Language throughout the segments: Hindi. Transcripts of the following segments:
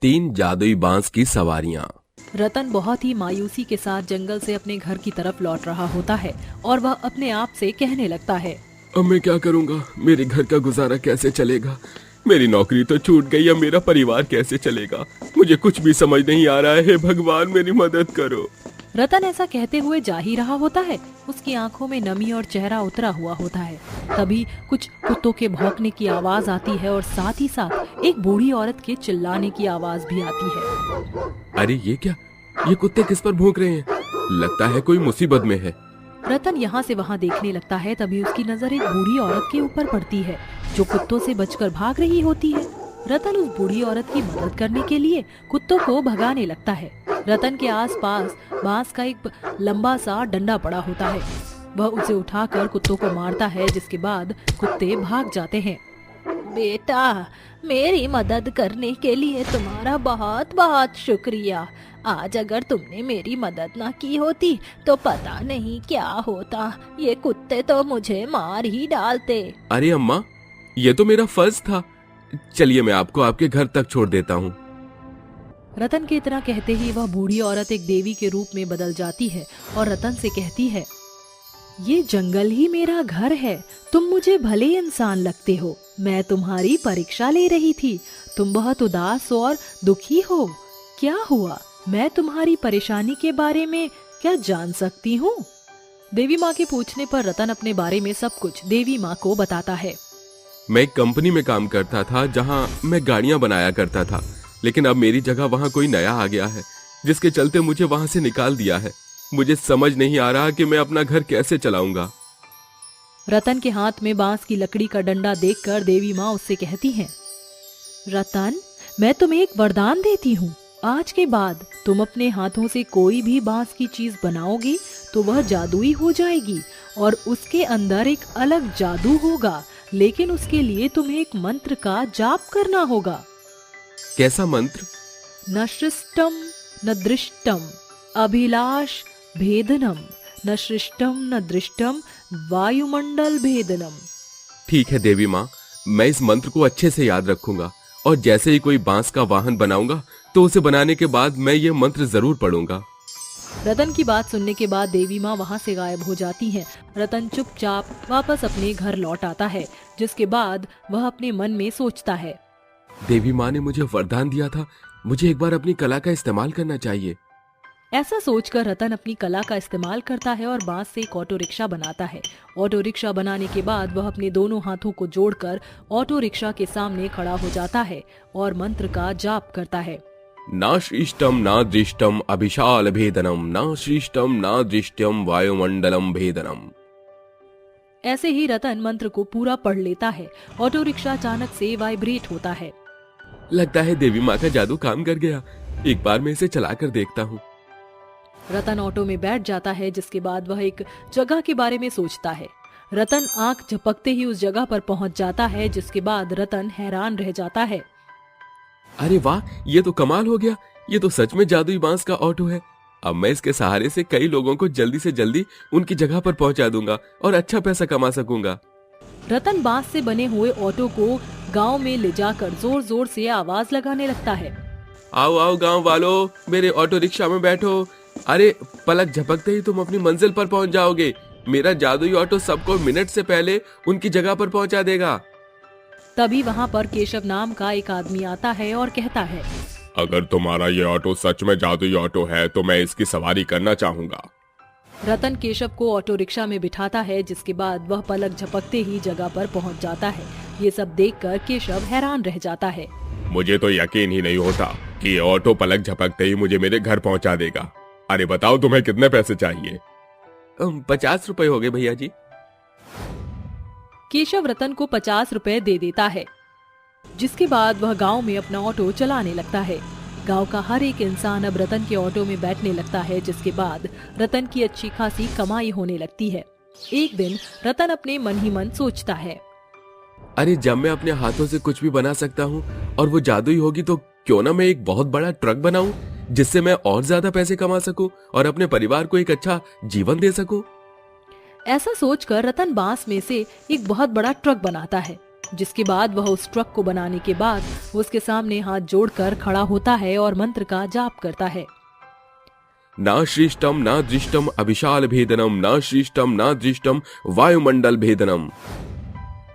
तीन जादुई बांस की सवारियां। रतन बहुत ही मायूसी के साथ जंगल से अपने घर की तरफ लौट रहा होता है और वह अपने आप से कहने लगता है। अब मैं क्या करूंगा? मेरे घर का गुजारा कैसे चलेगा? मेरी नौकरी तो छूट गई, अब मेरा परिवार कैसे चलेगा? मुझे कुछ भी समझ नहीं आ रहा है। भगवान मेरी मदद करो। रतन ऐसा कहते हुए जा ही रहा होता है। उसकी आंखों में नमी और चेहरा उतरा हुआ होता है। तभी कुछ कुत्तों के भौंकने की आवाज आती है और साथ ही साथ एक बूढ़ी औरत के चिल्लाने की आवाज भी आती है। अरे ये क्या? ये कुत्ते किस पर भौंक रहे हैं? लगता है कोई मुसीबत में है। रतन यहाँ से वहाँ देखने लगता है। तभी उसकी नजर एक बूढ़ी औरत के ऊपर पड़ती है जो कुत्तों से बचकर भाग रही होती है। रतन उस बूढ़ी औरत की मदद करने के लिए कुत्तों को भगाने लगता है। रतन के आसपास बांस का एक लंबा सा डंडा पड़ा होता है। वह उसे उठाकर कुत्तों को मारता है, जिसके बाद कुत्ते भाग जाते हैं। बेटा, मेरी मदद करने के लिए तुम्हारा बहुत बहुत शुक्रिया। आज अगर तुमने मेरी मदद ना की होती तो पता नहीं क्या होता। ये कुत्ते तो मुझे मार ही डालते। अरे अम्मा, ये तो मेरा फर्ज था। चलिए मैं आपको आपके घर तक छोड़ देता हूँ। रतन के इतना कहते ही वह बूढ़ी औरत एक देवी के रूप में बदल जाती है और रतन से कहती है, ये जंगल ही मेरा घर है। तुम मुझे भले इंसान लगते हो। मैं तुम्हारी परीक्षा ले रही थी। तुम बहुत उदास और दुखी हो। क्या हुआ? मैं तुम्हारी परेशानी के बारे में क्या जान सकती हूँ? देवी माँ के पूछने पर रतन अपने बारे में सब कुछ देवी माँ को बताता है। मैं एक कंपनी में काम करता था जहाँ मैं गाड़ियां बनाया करता था, लेकिन अब मेरी जगह वहाँ कोई नया आ गया है, जिसके चलते मुझे वहाँ से निकाल दिया है। मुझे समझ नहीं आ रहा कि मैं अपना घर कैसे चलाऊंगा। रतन के हाथ में बांस की लकड़ी का डंडा देखकर देवी माँ उससे कहती हैं, रतन, मैं तुम्हें एक वरदान देती हूँ। आज के बाद तुम अपने हाथों से कोई भी बांस की चीज बनाओगी तो वह जादुई हो जाएगी और उसके अंदर एक अलग जादू होगा। लेकिन उसके लिए तुम्हें एक मंत्र का जाप करना होगा। कैसा मंत्र? न सृष्टम न दृष्टम अभिलाष भेदनम, न सृष्टम न दृष्टम वायुमंडल भेदनम। ठीक है देवी माँ, मैं इस मंत्र को अच्छे से याद रखूंगा और जैसे ही कोई बांस का वाहन बनाऊंगा तो उसे बनाने के बाद मैं ये मंत्र जरूर पढ़ूंगा। रतन की बात सुनने के बाद देवी माँ वहाँ से गायब हो जाती हैं। रतन चुपचाप वापस अपने घर लौट आता है, जिसके बाद वह अपने मन में सोचता है, देवी माँ ने मुझे वरदान दिया था, मुझे एक बार अपनी कला का इस्तेमाल करना चाहिए। ऐसा सोचकर रतन अपनी कला का इस्तेमाल करता है और बांस से एक ऑटो रिक्शा बनाता है। ऑटो रिक्शा बनाने के बाद वह अपने दोनों हाथों को जोड़कर ऑटो रिक्शा के सामने खड़ा हो जाता है और मंत्र का जाप करता है। ना श्रेष्ठम ना दृष्टम अभिशाल भेदनम, ना श्रेष्ठम ना दृष्टम वायुमंडलम भेदनम। ऐसे ही रतन मंत्र को पूरा पढ़ लेता है। ऑटो रिक्शा अचानक से वाइब्रेट होता है। लगता है देवी माँ का जादू काम कर गया। एक बार मैं इसे चलाकर देखता हूँ। रतन ऑटो में बैठ जाता है, जिसके बाद वह एक जगह के बारे में सोचता है। रतन आंख झपकते ही उस जगह पर पहुंच जाता है, जिसके बाद रतन हैरान रह जाता है। अरे वाह, ये तो कमाल हो गया। ये तो सच में जादुई बांस का ऑटो है। अब मैं इसके सहारे से कई लोगों को जल्दी से जल्दी उनकी जगह पर पहुंचा दूंगा और अच्छा पैसा कमा सकूंगा। रतन बांस से बने हुए ऑटो को गांव में ले जाकर जोर जोर से आवाज लगाने लगता है। आओ आओ गांव वालों, मेरे ऑटो रिक्शा में बैठो। अरे पलक झपकते ही तुम अपनी मंजिल पर पहुंच जाओगे। मेरा जादुई ऑटो सबको मिनट से पहले उनकी जगह पर पहुंचा देगा। तभी वहाँ पर केशव नाम का एक आदमी आता है और कहता है, अगर तुम्हारा ये ऑटो सच में जादुई ऑटो है तो मैं इसकी सवारी करना चाहूंगा। रतन केशव को ऑटो रिक्शा में बिठाता है, जिसके बाद वह पलक झपकते ही जगह पर पहुंच जाता है। ये सब देखकर केशव हैरान रह जाता है। मुझे तो यकीन ही नहीं होता कि ये ऑटो पलक झपकते ही मुझे मेरे घर पहुंचा देगा। अरे बताओ तुम्हें कितने पैसे चाहिए? 50 रुपए हो गए भैया जी। केशव रतन को 50 रुपए दे देता है, जिसके बाद वह गांव में अपना ऑटो चलाने लगता है। गांव का हर एक इंसान अब रतन के ऑटो में बैठने लगता है, जिसके बाद रतन की अच्छी खासी कमाई होने लगती है। एक दिन रतन अपने मन ही मन सोचता है, अरे जब मैं अपने हाथों से कुछ भी बना सकता हूँ और वो जादुई होगी तो क्यों ना मैं एक बहुत बड़ा ट्रक बनाऊं, जिससे मैं और ज्यादा पैसे कमा सकूं और अपने परिवार को एक अच्छा जीवन दे सकूं। ऐसा सोचकर रतन बांस में से एक बहुत बड़ा ट्रक बनाता है जिसके बाद वह उस ट्रक को बनाने के बाद उसके सामने हाथ जोड़कर खड़ा होता है और मंत्र का जाप करता है। ना श्रेष्ठम ना दृष्टम अभिशाल भेदनम, ना श्रेष्ठम ना दृष्टम वायुमंडल भेदनम।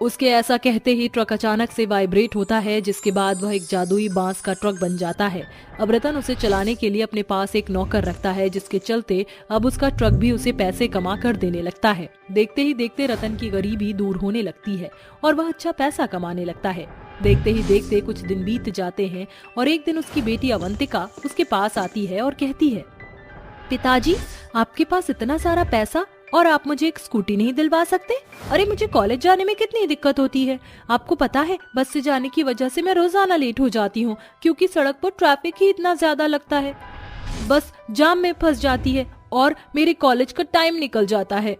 उसके ऐसा कहते ही ट्रक अचानक से वाइब्रेट होता है, जिसके बाद वह एक जादुई बांस का ट्रक बन जाता है। अब रतन उसे चलाने के लिए अपने पास एक नौकर रखता है, जिसके चलते अब उसका ट्रक भी उसे पैसे कमा कर देने लगता है। देखते ही देखते रतन की गरीबी दूर होने लगती है और वह अच्छा पैसा कमाने लगता है। देखते ही देखते कुछ दिन बीत जाते हैं और एक दिन उसकी बेटी अवंतिका उसके पास आती है और कहती है, पिताजी, आपके पास इतना सारा पैसा और आप मुझे एक स्कूटी नहीं दिलवा सकते? अरे मुझे कॉलेज जाने में कितनी दिक्कत होती है। आपको पता है, बस से जाने की वजह से मैं रोजाना लेट हो जाती हूँ, क्योंकि सड़क पर ट्रैफिक ही इतना ज्यादा लगता है। बस जाम में फंस जाती है और मेरे कॉलेज का टाइम निकल जाता है।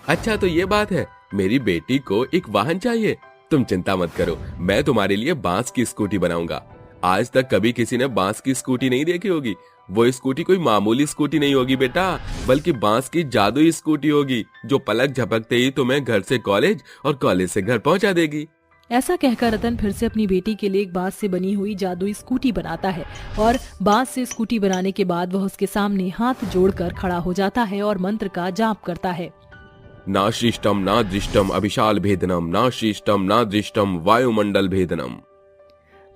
अच्छा तो ये बात है, मेरी बेटी को एक वाहन चाहिए। तुम चिंता मत करो, मैं तुम्हारे लिए बांस की स्कूटी बनाऊंगा। आज तक कभी किसी ने बांस की स्कूटी नहीं देखी होगी। वो स्कूटी कोई मामूली स्कूटी नहीं होगी बेटा, बल्कि बांस की जादुई स्कूटी होगी, जो पलक झपकते ही तुम्हें घर से कॉलेज और कॉलेज से घर पहुंचा देगी। ऐसा कहकर रतन फिर से अपनी बेटी के लिए एक बांस से बनी हुई जादुई स्कूटी बनाता है और बांस से स्कूटी बनाने के बाद वह उसके सामने हाथ जोड़कर खड़ा हो जाता है और मंत्र का जाप करता है। ना शिष्टम ना दृष्टम अभिशाल भेदनम, ना शिष्टम ना दृष्टम वायुमंडल भेदनम।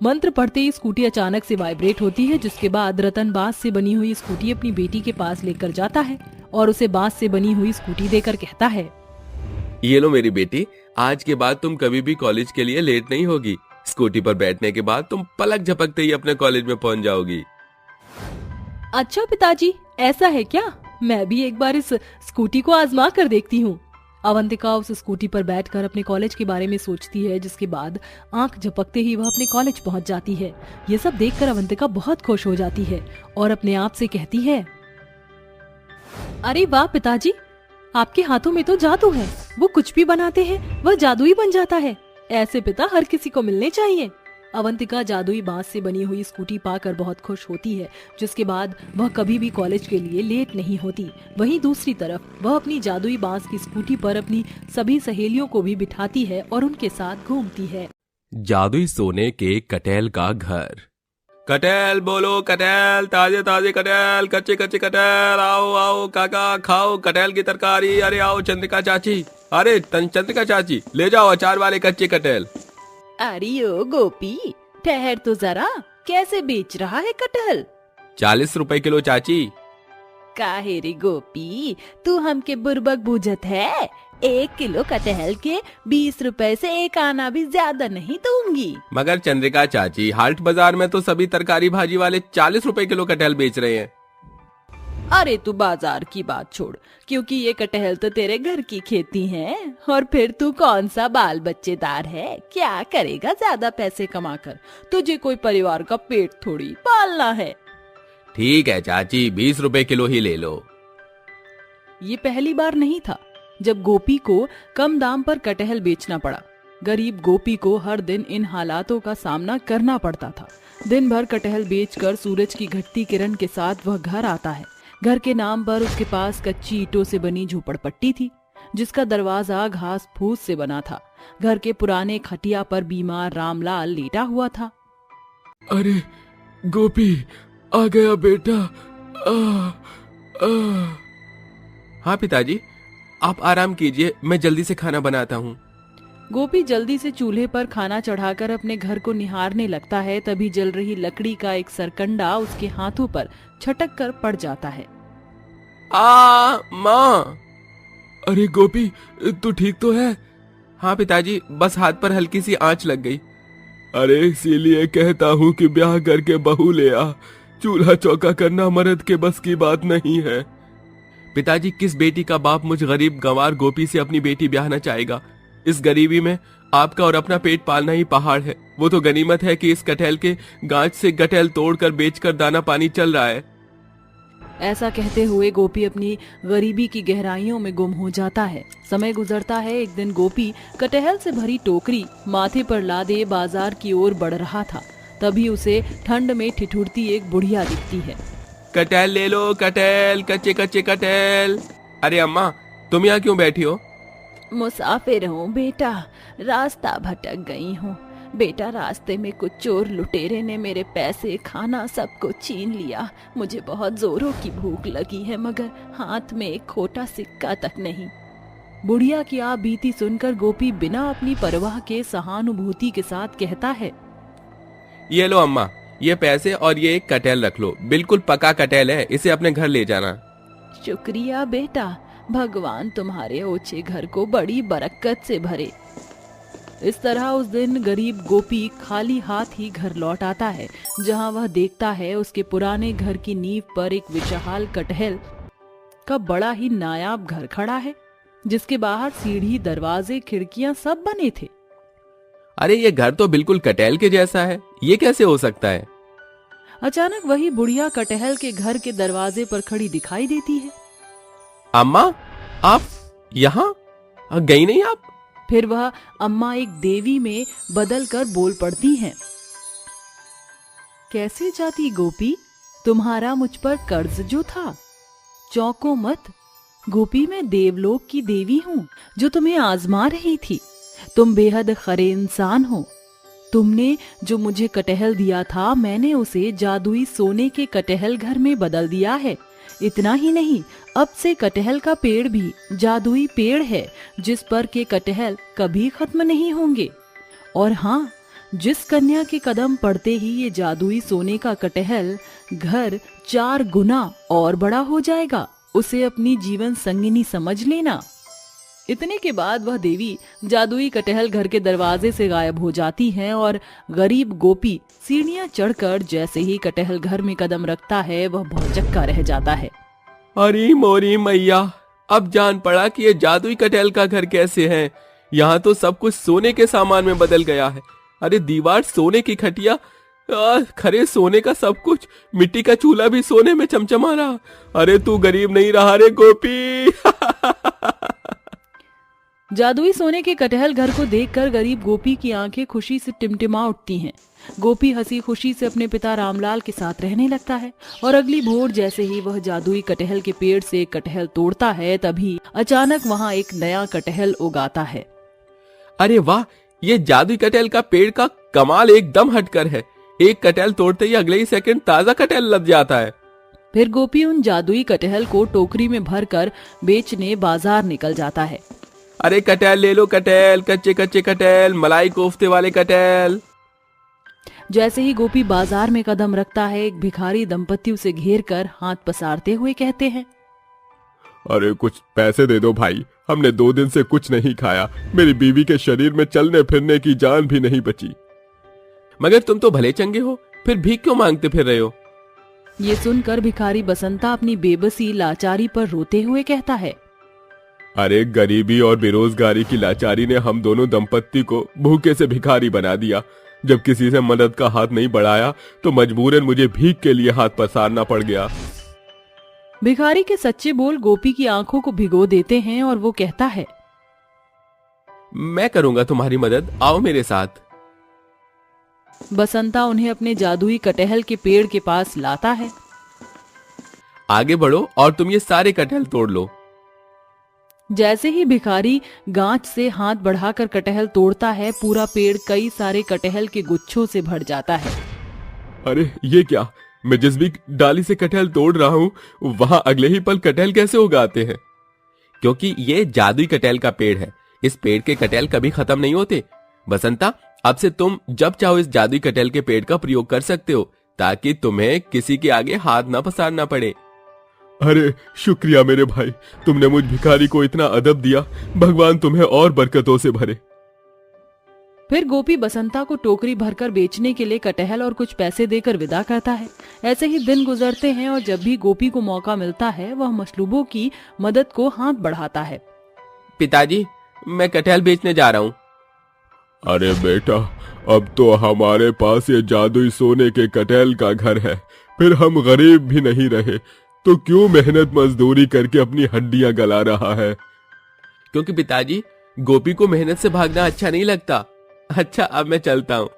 मंत्र पढ़ते ही स्कूटी अचानक से वाइब्रेट होती है, जिसके बाद रतन बांस से बनी हुई स्कूटी अपनी बेटी के पास लेकर जाता है और उसे बांस से बनी हुई स्कूटी देकर कहता है, ये लो मेरी बेटी, आज के बाद तुम कभी भी कॉलेज के लिए लेट नहीं होगी। स्कूटी पर बैठने के बाद तुम पलक झपकते ही अपने कॉलेज में पहुंच जाओगी। अच्छा पिताजी, ऐसा है क्या? मैं भी एक बार इस स्कूटी को आजमा कर देखती हूँ। अवंतिका उस स्कूटी पर बैठकर अपने कॉलेज के बारे में सोचती है, जिसके बाद आंख झपकते ही वह अपने कॉलेज पहुंच जाती है। ये सब देखकर अवंतिका बहुत खुश हो जाती है और अपने आप से कहती है, अरे वाह पिताजी, आपके हाथों में तो जादू है। वो कुछ भी बनाते हैं वह जादुई बन जाता है। ऐसे पिता हर किसी को मिलने चाहिए। अवंतिका जादुई बांस से बनी हुई स्कूटी पाकर बहुत खुश होती है, जिसके बाद वह कभी भी कॉलेज के लिए लेट नहीं होती। वहीं दूसरी तरफ वह अपनी जादुई बांस की स्कूटी पर अपनी सभी सहेलियों को भी बिठाती है और उनके साथ घूमती है। जादुई सोने के कटेल का घर। कटेल बोलो कटेल, ताजे ताजे कटेल, कच्चे कच्चे कटेल, आओ आओ काका खाओ कटेल की तरकारी। अरे आओ चंद्रिका चाची, अरे चंद्रिका चाची ले जाओ अचार वाले कच्चे कटेल। अरे ओ गोपी, ठहर तो जरा, कैसे बेच रहा है कटहल? 40 रुपए किलो चाची। काहे रे गोपी, तू हमके बुर्बक बूझत है? 1 किलो कटहल के 20 रुपए से एक आना भी ज्यादा नहीं दूंगी। मगर चंद्रिका चाची, हाट बाजार में तो सभी तरकारी भाजी वाले 40 रुपए किलो कटहल बेच रहे हैं। अरे तू बाजार की बात छोड़, क्योंकि ये कटहल तो तेरे घर की खेती है। और फिर तू कौन सा बाल बच्चेदार है, क्या करेगा ज्यादा पैसे कमाकर? तुझे कोई परिवार का पेट थोड़ी पालना है। ठीक है चाची, 20 रुपए किलो ही ले लो। ये पहली बार नहीं था जब गोपी को कम दाम पर कटहल बेचना पड़ा। गरीब गोपी को हर दिन इन हालातों का सामना करना पड़ता था। दिन भर कटहल बेचकर सूरज की घटती किरण के साथ वह घर आता है। घर के नाम पर उसके पास कच्ची ईंटों से बनी झोपड़पट्टी थी, जिसका दरवाजा घास फूस से बना था। घर के पुराने खटिया पर बीमार रामलाल लेटा हुआ था। अरे गोपी, आ गया बेटा। हाँ पिताजी, आप आराम कीजिए, मैं जल्दी से खाना बनाता हूँ। गोपी जल्दी से चूल्हे पर खाना चढ़ाकर अपने घर को निहारने लगता है। तभी जल रही लकड़ी का एक सरकंडा उसके हाथों पर छटक कर पड़ जाता है। माँ। अरे गोपी, तू ठीक तो है? हाँ पिताजी, बस हाथ पर हल्की सी आंच लग गई। अरे इसीलिए कहता हूँ कि ब्याह करके बहू ले आ। चूल्हा चौका करना मर्द के बस की बात नहीं है। पिताजी, किस बेटी का बाप मुझ गरीब गंवार गोपी से अपनी बेटी ब्याहना चाहेगा? इस गरीबी में आपका और अपना पेट पालना ही पहाड़ है। वो तो गनीमत है कि इस कटहल के गांच से कटहल तोड़कर बेचकर दाना पानी चल रहा है। ऐसा कहते हुए गोपी अपनी गरीबी की गहराइयों में गुम हो जाता है। समय गुजरता है। एक दिन गोपी कटहल से भरी टोकरी माथे पर लादे बाजार की ओर बढ़ रहा था। तभी उसे ठंड में ठिठुरती एक बुढ़िया दिखती है। कटहल ले लो, कटहल, कच्चे कच्चे कटहल। अरे अम्मा, तुम यहाँ क्यों बैठी हो? मुसाफिर हूँ बेटा, रास्ता भटक गई हूँ। बेटा रास्ते में कुछ चोर लुटेरे ने मेरे पैसे खाना सब कुछ छीन लिया। मुझे बहुत जोरों की भूख लगी है मगर हाथ में एक खोटा सिक्का तक नहीं। बुढ़िया की आप बीती सुनकर गोपी बिना अपनी परवाह के सहानुभूति के साथ कहता है, ये लो अम्मा, ये पैसे और ये एक कटहल रख लो, बिल्कुल पका कटहल है, इसे अपने घर ले जाना। शुक्रिया बेटा, भगवान तुम्हारे ओछे घर को बड़ी बरकत से भरे। इस तरह उस दिन गरीब गोपी खाली हाथ ही घर लौट आता है, जहां वह देखता है उसके पुराने घर की नींव पर एक विशाल कटहल का बड़ा ही नायाब घर खड़ा है, जिसके बाहर सीढ़ी, दरवाजे, खिड़कियां सब बने थे। अरे ये घर तो बिल्कुल कटहल के जैसा है, ये कैसे हो सकता है? अचानक वही बुढ़िया कटहल के घर के दरवाजे पर खड़ी दिखाई देती है। अम्मा, आप यहाँ गई नहीं आप? फिर वह अम्मा एक देवी में बदल कर बोल पड़ती हैं, कैसे जाती गोपी, तुम्हारा मुझ पर कर्ज जो था, चौंको मत गोपी, मैं देवलोक की देवी हूँ जो तुम्हें आजमा रही थी। तुम बेहद खरे इंसान हो। तुमने जो मुझे कटहल दिया था, मैंने उसे जादुई सोने के कटहल घर में बदल दिया है। इतना ही नहीं, अब से कटहल का पेड़ भी जादुई पेड़ है, जिस पर के कटहल कभी खत्म नहीं होंगे। और हाँ, जिस कन्या के कदम पड़ते ही ये जादुई सोने का कटहल घर 4 गुना और बड़ा हो जाएगा, उसे अपनी जीवन संगिनी समझ लेना। इतने के बाद वह देवी जादुई कटहल घर के दरवाजे से गायब हो जाती हैं और गरीब गोपी सीढ़ियां चढ़कर जैसे ही कटहल घर में कदम रखता है, वह भौचक्का रह जाता है। अरे मोरी मैया, अब जान पड़ा कि ये जादुई कटहल का घर कैसे है। यहाँ तो सब कुछ सोने के सामान में बदल गया है। अरे दीवार सोने की खटिया, खरे सोने का सब कुछ, मिट्टी का चूल्हा भी सोने में चमचमा रहा। अरे तू गरीब नहीं रहा रे गोपी। जादुई सोने के कटहल घर को देखकर गरीब गोपी की आंखें खुशी से टिमटिमा उठती हैं। गोपी हंसी खुशी से अपने पिता रामलाल के साथ रहने लगता है और अगली भोर जैसे ही वह जादुई कटहल के पेड़ से कटहल तोड़ता है, तभी अचानक वहां एक नया कटहल उगाता है। अरे वाह, ये जादुई कटहल का पेड़ का कमाल एकदम हटकर है। एक कटहल तोड़ते ही अगले ही सेकंड ताजा कटहल लग जाता है। फिर गोपी उन जादुई कटहल को टोकरी में भरकर बेचने बाजार निकल जाता है। अरे कटहल ले लो, कटहल, कच्चे कच्चे कटहल, मलाई कोफ्ते वाले कटहल। जैसे ही गोपी बाजार में कदम रखता है, एक भिखारी दंपति उसे घेर कर हाथ पसारते हुए कहते हैं, अरे कुछ पैसे दे दो भाई, हमने 2 दिन से कुछ नहीं खाया। मेरी बीवी के शरीर में चलने फिरने की जान भी नहीं बची। मगर तुम तो भले चंगे हो, फिर भीख क्यों मांगते फिर रहे हो? ये सुनकर भिखारी बसंता अपनी बेबसी लाचारी पर रोते हुए कहता है, अरे गरीबी और बेरोजगारी की लाचारी ने हम दोनों दंपत्ति को भूखे से भिखारी बना दिया। जब किसी से मदद का हाथ नहीं बढ़ाया तो मजबूरन मुझे भीख के लिए हाथ पसारना पड़ गया। भिखारी के सच्चे बोल गोपी की आंखों को भिगो देते हैं और वो कहता है, मैं करूंगा तुम्हारी मदद, आओ मेरे साथ। बसंता उन्हें अपने जादुई कटहल के पेड़ के पास लाता है। आगे बढ़ो और तुम ये सारे कटहल तोड़ लो। जैसे ही भिखारी गांच से हाथ बढ़ाकर कटहल तोड़ता है, पूरा पेड़ कई सारे कटहल के गुच्छों से भर जाता है। अरे ये क्या, मैं जिस भी डाली से कटहल तोड़ रहा हूँ वहां अगले ही पल कटहल कैसे उगाते हैं? क्योंकि ये जादुई कटहल का पेड़ है। इस पेड़ के कटहल कभी खत्म नहीं होते। बसंता, अब से तुम जब चाहो इस जादुई कटहल के पेड़ का प्रयोग कर सकते हो, ताकि तुम्हें किसी के आगे हाथ ना पसारना पड़े। अरे शुक्रिया मेरे भाई, तुमने मुझ भिखारी को इतना अदब दिया। भगवान तुम्हें और बरकतों से भरे। फिर गोपी बसंता को टोकरी भरकर बेचने के लिए कटहल और कुछ पैसे देकर विदा करता है। ऐसे ही दिन गुजरते हैं और जब भी गोपी को मौका मिलता है, वह मसलूबों की मदद को हाथ बढ़ाता है। पिताजी, मैं कटहल बेचने जा रहा हूँ। अरे बेटा, अब तो हमारे पास ये जादुई सोने के कटहल का घर है, फिर हम गरीब भी नहीं रहे, तो क्यों मेहनत मजदूरी करके अपनी हड्डियां गला रहा है? क्योंकि पिताजी, गोपी को मेहनत से भागना अच्छा नहीं लगता। अच्छा, अब मैं चलता हूँ।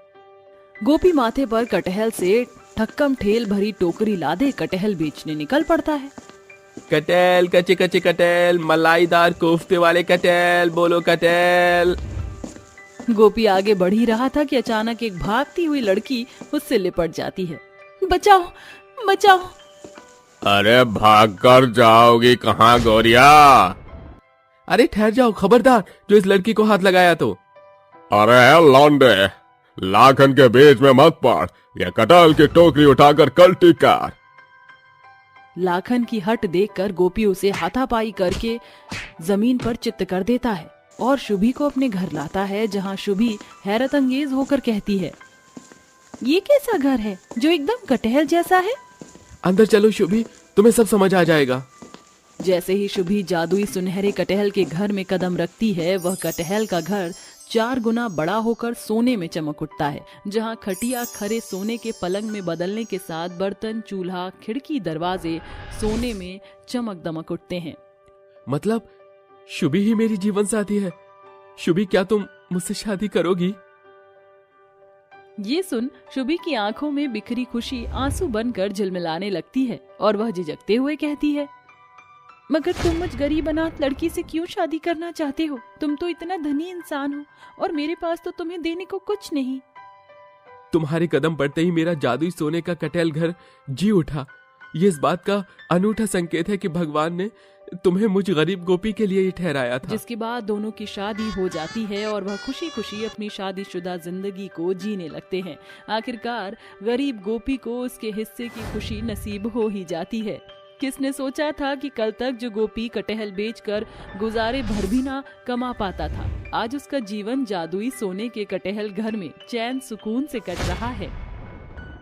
गोपी माथे पर कटहल से ठक्कम ठेल भरी टोकरी लादे कटहल बेचने निकल पड़ता है। कटेल, कच्चे कच्चे कटेल, मलाईदार कोफ्ते वाले कटेल, बोलो कटेल। गोपी आगे बढ़ ही रहा था कि अचानक एक भागती हुई लड़की उससे लिपट जाती है। बचाओ, बचाओ। अरे भाग कर जाओगी कहाँ गौरिया? अरे ठहर जाओ, खबरदार जो इस लड़की को हाथ लगाया तो। अरे लौंडे, लाखन के बीच में मत पड़, ये कटहल की टोकरी उठाकर कल्टी कर। लाखन की हट देखकर गोपी उसे हाथापाई करके जमीन पर चित्त कर देता है और शुभी को अपने घर लाता है, जहाँ शुभी हैरत अंगेज होकर कहती है, ये कैसा घर है जो एकदम कटहल जैसा है? अंदर चलो शुभी, तुम्हें सब समझ आ जाएगा। जैसे ही शुभी जादुई सुनहरे कटहल के घर में कदम रखती है, वह कटहल का घर 4 गुना बड़ा होकर सोने में चमक उठता है, जहाँ खटिया खरे सोने के पलंग में बदलने के साथ बर्तन, चूल्हा, खिड़की, दरवाजे सोने में चमक दमक उठते हैं। मतलब शुभी ही मेरी जीवन साथी है? शुभी, क्या तुम मुझसे शादी करोगी? ये सुन शुभी की आंखों में बिखरी खुशी आंसू बनकर झिलमिलाने लगती है और वह झिझकते हुए कहती है, मगर तुम मुझ गरीब अनाथ लड़की से क्यों शादी करना चाहते हो? तुम तो इतना धनी इंसान हो और मेरे पास तो तुम्हें देने को कुछ नहीं। तुम्हारे कदम पड़ते ही मेरा जादुई सोने का कटहल घर जी उठा। ये इस बात का अनूठा संकेत है कि भगवान ने तुम्हें मुझ गरीब गोपी के लिए ही ठहराया था। जिसके बाद दोनों की शादी हो जाती है और वह खुशी खुशी अपनी शादीशुदा जिंदगी को जीने लगते हैं। आखिरकार गरीब गोपी को उसके हिस्से की खुशी नसीब हो ही जाती है। किसने सोचा था कि कल तक जो गोपी कटहल बेचकर गुजारे भर भी ना कमा पाता था, आज उसका जीवन जादुई सोने के कटहल घर में चैन सुकून से कट रहा है।